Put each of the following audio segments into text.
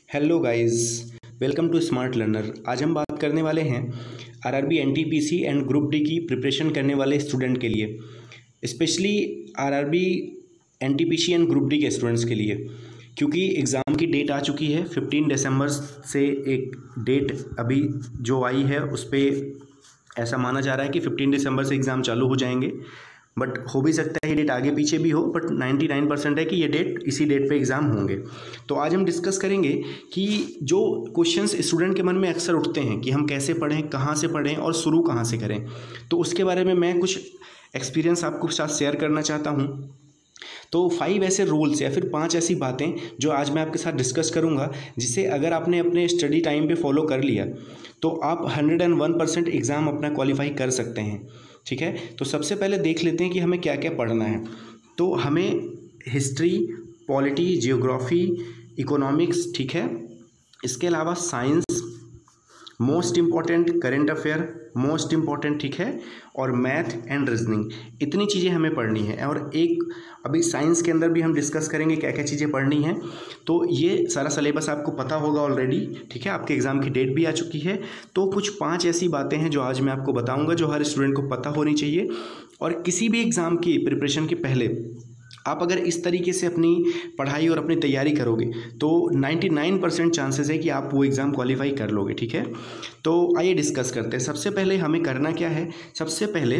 Hello guys, welcome to smart learner. आज हम बात करने वाले हैं RRB NTPC and group D की प्रिपरेशन करने वाले स्टूडेंट के लिए, specially RRB NTPC and group D के स्टूडेंट्स के लिए, क्योंकि एग्ज़ाम की डेट आ चुकी है। 15 दिसंबर से एक डेट अभी जो आई है उस पर ऐसा माना जा रहा है कि 15 दिसंबर से एग्ज़ाम चालू हो जाएंगे, बट हो भी सकता है ये डेट आगे पीछे भी हो, बट 99% है कि ये डेट इसी डेट पे एग्ज़ाम होंगे। तो आज हम डिस्कस करेंगे कि जो क्वेश्चंस स्टूडेंट के मन में अक्सर उठते हैं कि हम कैसे पढ़ें, कहाँ से पढ़ें और शुरू कहाँ से करें, तो उसके बारे में मैं कुछ एक्सपीरियंस आपको साथ शेयर करना चाहता हूँ। तो 5 ऐसे रूल्स या फिर 5 ऐसी बातें जो आज मैं आपके साथ डिस्कस करूँगा, जिसे अगर आपने अपने स्टडी टाइम पे फॉलो कर लिया तो आप 101% एग्ज़ाम अपना क्वालिफाई कर सकते हैं। ठीक है, तो सबसे पहले देख लेते हैं कि हमें क्या क्या पढ़ना है। तो हमें हिस्ट्री, पॉलिटी, जियोग्राफी, इकोनॉमिक्स, ठीक है, इसके अलावा science, most important current affair, most important, ठीक है, और मैथ एंड रीजनिंग, इतनी चीज़ें हमें पढ़नी है। और एक अभी साइंस के अंदर भी हम डिस्कस करेंगे क्या क्या चीज़ें पढ़नी हैं। तो ये सारा सिलेबस आपको पता होगा ऑलरेडी, ठीक है, आपके एग्ज़ाम की डेट भी आ चुकी है। तो कुछ 5 ऐसी बातें हैं जो आज मैं आपको बताऊंगा, जो हर स्टूडेंट को पता होनी चाहिए। और किसी भी एग्ज़ाम की प्रिपरेशन के पहले आप अगर इस तरीके से अपनी पढ़ाई और अपनी तैयारी करोगे तो 99% चांसेस है कि आप वो एग्ज़ाम क्वालिफाई कर लोगे। ठीक है, तो आइए डिस्कस करते हैं। सबसे पहले हमें करना क्या है, सबसे पहले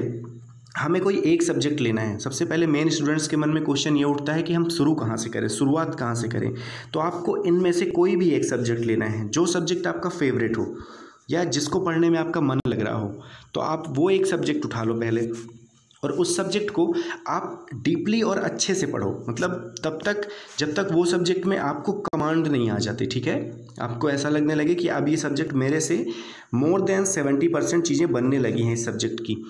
हमें कोई एक सब्जेक्ट लेना है। सबसे पहले मेन स्टूडेंट्स के मन में क्वेश्चन ये उठता है कि हम शुरू कहाँ से करें, शुरुआत कहाँ से करें। तो आपको इनमें से कोई भी एक सब्जेक्ट लेना है, जो सब्जेक्ट आपका फेवरेट हो या जिसको पढ़ने में आपका मन लग रहा हो, तो आप वो एक सब्जेक्ट उठा लो पहले, और उस सब्जेक्ट को आप डीपली और अच्छे से पढ़ो। मतलब तब तक जब तक वो सब्जेक्ट में आपको कमांड नहीं आ जाती। ठीक है, आपको ऐसा लगने लगे कि अब ये सब्जेक्ट मेरे से मोर देन 70% चीज़ें बनने लगी हैं इस सब्जेक्ट की,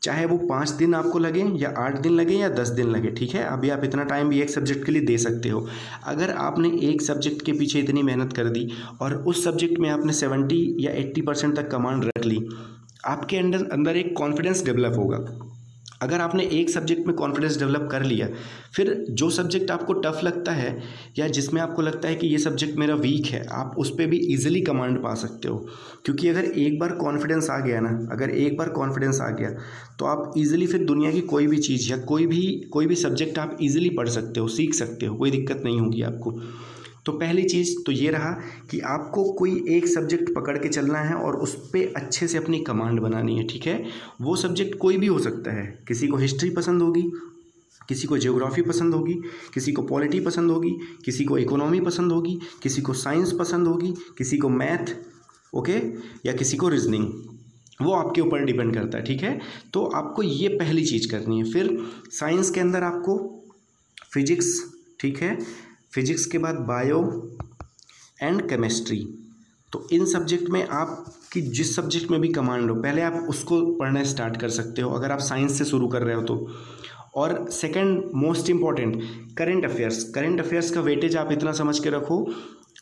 चाहे वो 5 दिन आपको लगे या 8 दिन लगे या 10 दिन लगे। ठीक है, अभी आप इतना टाइम भी एक सब्जेक्ट के लिए दे सकते हो। अगर आपने एक सब्जेक्ट के पीछे इतनी मेहनत कर दी और उस सब्जेक्ट में आपने 70 या 80% तक कमांड रख ली, आपके अंदर एक कॉन्फिडेंस डेवलप होगा। अगर आपने एक सब्जेक्ट में कॉन्फिडेंस डेवलप कर लिया, फिर जो सब्जेक्ट आपको टफ लगता है या जिसमें आपको लगता है कि ये सब्जेक्ट मेरा वीक है, आप उस पर भी इजीली कमांड पा सकते हो। क्योंकि अगर एक बार कॉन्फिडेंस आ गया ना, अगर एक बार कॉन्फिडेंस आ गया तो आप इजीली फिर दुनिया की कोई भी चीज़ या कोई भी सब्जेक्ट आप इजीली पढ़ सकते हो, सीख सकते हो, कोई दिक्कत नहीं होगी आपको। तो पहली चीज़ तो ये रहा कि आपको कोई एक सब्जेक्ट पकड़ के चलना है और उस पर अच्छे से अपनी कमांड बनानी है। ठीक है, वो सब्जेक्ट कोई भी हो सकता है। किसी को हिस्ट्री पसंद होगी, किसी को ज्योग्राफी पसंद होगी, किसी को पॉलिटी पसंद होगी, किसी को इकोनॉमी पसंद होगी, किसी को साइंस पसंद होगी, किसी को मैथ, ओके, या किसी को रीजनिंग, वो आपके ऊपर डिपेंड करता है। ठीक है, तो आपको ये पहली चीज़ करनी है। फिर साइंस के अंदर आपको फिजिक्स, ठीक है, फिजिक्स के बाद बायो एंड केमिस्ट्री, तो इन सब्जेक्ट में आपकी जिस सब्जेक्ट में भी कमांड हो, पहले आप उसको पढ़ना स्टार्ट कर सकते हो अगर आप साइंस से शुरू कर रहे हो तो। और second most important, current affairs. Current affairs का वेटेज आप इतना समझ के रखो,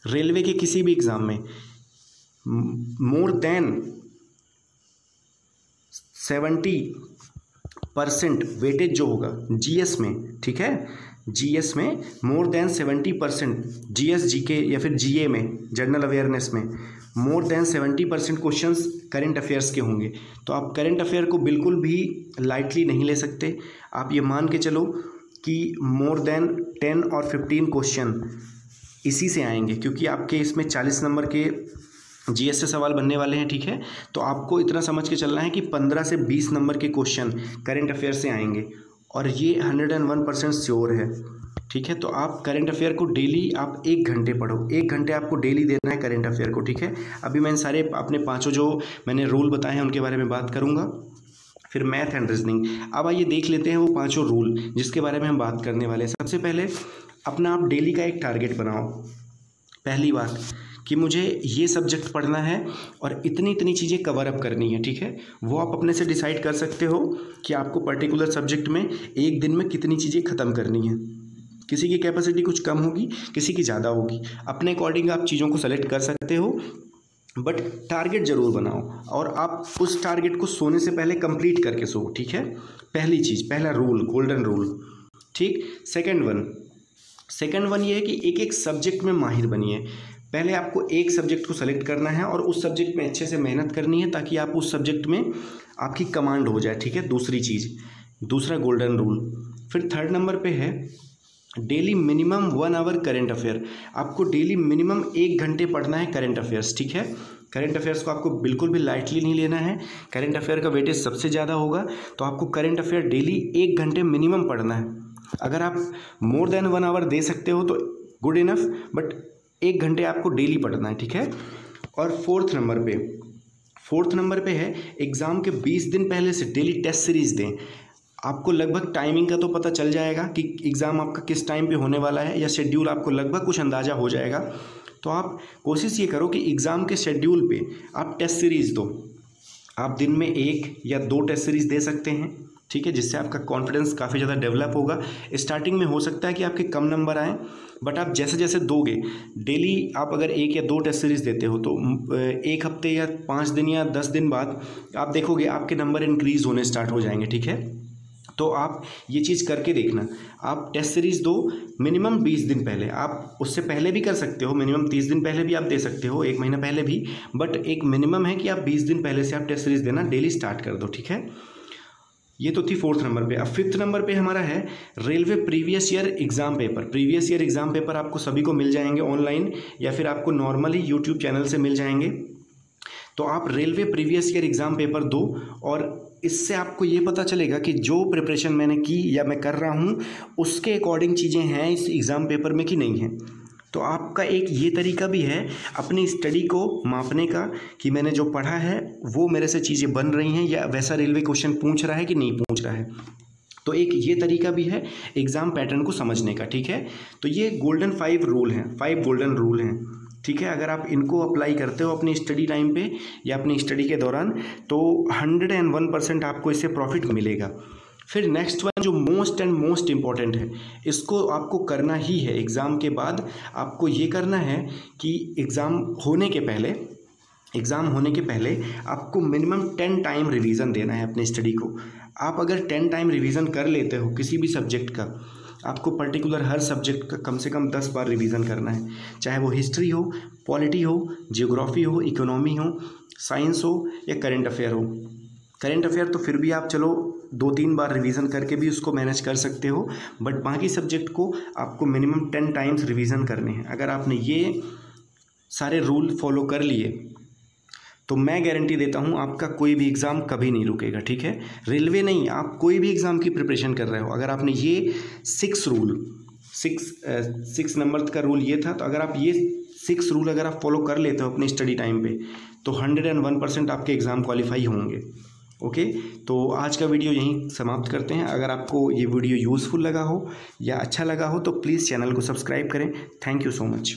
रेलवे के किसी भी एग्ज़ाम में मोर देन 70% वेटेज जो होगा जीएस में, ठीक है, जीएस में मोर देन 70%, जीएस जीके या फिर जीए में, जनरल अवेयरनेस में more than 70% questions current affairs के होंगे। तो आप करंट अफेयर को बिल्कुल भी लाइटली नहीं ले सकते। आप ये मान के चलो कि मोर देन 10 और 15 क्वेश्चन इसी से आएंगे, क्योंकि आपके इसमें 40 नंबर के जीएस से सवाल बनने वाले हैं। ठीक है, तो आपको इतना समझ के चलना है कि 15 से 20 नंबर के क्वेश्चन करंट अफेयर से आएंगे, और ये 101% श्योर है। ठीक है, तो आप करंट अफेयर को डेली आप 1 घंटे पढ़ो, 1 घंटे आपको डेली देना है करंट अफेयर को। ठीक है, अभी मैं सारे अपने 5 जो मैंने रूल बताए हैं उनके बारे में बात करूँगा। फिर मैथ एंड रीजनिंग। अब आइए देख लेते हैं वो 5 रूल जिसके बारे में हम बात करने वाले हैं। सबसे पहले अपना आप डेली का एक टारगेट बनाओ। पहली बात कि मुझे ये सब्जेक्ट पढ़ना है और इतनी इतनी चीज़ें कवर अप करनी है। ठीक है, वो आप अपने से डिसाइड कर सकते हो कि आपको पर्टिकुलर सब्जेक्ट में एक दिन में कितनी चीज़ें ख़त्म करनी है। किसी की कैपेसिटी कुछ कम होगी, किसी की ज़्यादा होगी, अपने अकॉर्डिंग आप चीज़ों को सेलेक्ट कर सकते हो, बट टारगेट ज़रूर बनाओ और आप उस टारगेट को सोने से पहले कंप्लीट करके सो। ठीक है, पहली चीज़, पहला रूल, गोल्डन रूल। ठीक, सेकंड वन ये है कि एक एक सब्जेक्ट में माहिर बनिए। पहले आपको एक सब्जेक्ट को सेलेक्ट करना है और उस सब्जेक्ट में अच्छे से मेहनत करनी है ताकि आप उस सब्जेक्ट में आपकी कमांड हो जाए, ठीक है। दूसरी चीज़, दूसरा गोल्डन रूल। फिर थर्ड नंबर पे है daily minimum 1 hour current affair. आपको डेली मिनिमम 1 घंटे पढ़ना है करेंट अफेयर्स, ठीक है। करेंट अफेयर्स को आपको बिल्कुल भी लाइटली नहीं लेना है। करेंट अफेयर का वेटेज सबसे ज़्यादा होगा, तो आपको करेंट अफेयर डेली 1 घंटे मिनिमम पढ़ना है। अगर आप मोर देन 1 आवर दे सकते हो तो गुड इनफ, बट 1 घंटे आपको डेली पढ़ना है, ठीक है। और फोर्थ नंबर पे है एग्ज़ाम के 20 दिन पहले से डेली टेस्ट सीरीज़ दें। आपको लगभग टाइमिंग का तो पता चल जाएगा कि एग्ज़ाम आपका किस टाइम पे होने वाला है, या शेड्यूल आपको लगभग कुछ अंदाज़ा हो जाएगा। तो आप कोशिश ये करो कि एग्ज़ाम के शेड्यूल पे आप टेस्ट सीरीज़ दो। आप दिन में 1 या 2 टेस्ट सीरीज़ दे सकते हैं, ठीक है, जिससे आपका कॉन्फिडेंस काफ़ी ज़्यादा डेवलप होगा। स्टार्टिंग में हो सकता है कि आपके कम नंबर आएँ, बट आप जैसे जैसे दोगे डेली, आप अगर 1 या 2 टेस्ट सीरीज़ देते हो तो 1 हफ्ते या 5 दिन या 10 दिन बाद आप देखोगे आपके नंबर इंक्रीज़ होने स्टार्ट हो जाएंगे, ठीक है। तो आप ये चीज़ करके देखना। आप टेस्ट सीरीज़ दो मिनिमम 20 दिन पहले, आप उससे पहले भी कर सकते हो, मिनिमम 30 दिन पहले भी आप दे सकते हो, 1 महीना पहले भी, बट एक मिनिमम है कि आप 20 दिन पहले से आप टेस्ट सीरीज़ देना डेली स्टार्ट कर दो, ठीक है। ये तो थी फोर्थ नंबर पे। अब फिफ्थ नंबर पे हमारा है railway previous year exam paper. Previous year exam paper आपको सभी को मिल जाएंगे ऑनलाइन, या फिर आपको नॉर्मली यूट्यूब चैनल से मिल जाएंगे। तो आप railway previous year exam paper दो, और इससे आपको ये पता चलेगा कि जो प्रिपरेशन मैंने की या मैं कर रहा हूँ उसके अकॉर्डिंग चीज़ें हैं इस एग्ज़ाम पेपर में कि नहीं है। तो आपका एक ये तरीका भी है अपनी स्टडी को मापने का कि मैंने जो पढ़ा है वो मेरे से चीज़ें बन रही हैं, या वैसा रेलवे क्वेश्चन पूछ रहा है कि नहीं पूछ रहा है। तो एक ये तरीका भी है एग्ज़ाम पैटर्न को समझने का, ठीक है। तो ये गोल्डन 5 रूल हैं, 5 गोल्डन रूल हैं, ठीक है। अगर आप इनको अप्लाई करते हो अपनी स्टडी टाइम पे या अपनी स्टडी के दौरान तो 101% आपको इससे प्रॉफिट मिलेगा। फिर नेक्स्ट वन जो मोस्ट इम्पॉर्टेंट है, इसको आपको करना ही है एग्ज़ाम के बाद। आपको ये करना है कि एग्ज़ाम होने के पहले आपको मिनिमम 10 टाइम रिवीजन देना है अपनी स्टडी को। आप अगर 10 टाइम रिवीजन कर लेते हो किसी भी सब्जेक्ट का, आपको पर्टिकुलर हर सब्जेक्ट का कम से कम 10 बार रिवीजन करना है, चाहे वो हिस्ट्री हो, पॉलिटी हो, जियोग्राफी हो, इकोनॉमी हो, साइंस हो या करंट अफेयर हो। करंट अफेयर तो फिर भी आप चलो 2-3 बार रिवीजन करके भी उसको मैनेज कर सकते हो, बट बाकी सब्जेक्ट को आपको मिनिमम 10 टाइम्स रिवीजन करने हैं। अगर आपने ये सारे रूल फॉलो कर लिए तो मैं गारंटी देता हूँ आपका कोई भी एग्ज़ाम कभी नहीं रुकेगा, ठीक है। रेलवे नहीं, आप कोई भी एग्ज़ाम की प्रिपरेशन कर रहे हो, अगर आपने ये 6 नंबर का रूल ये था, तो अगर आप ये 6 रूल अगर आप फॉलो कर लेते हो अपनी स्टडी टाइम पे तो 101% आपके एग्ज़ाम क्वालिफाई होंगे। ओके, तो आज का वीडियो यहीं समाप्त करते हैं। अगर आपको ये वीडियो यूज़फुल लगा हो या अच्छा लगा हो तो प्लीज़ चैनल को सब्सक्राइब करें। Thank you so much.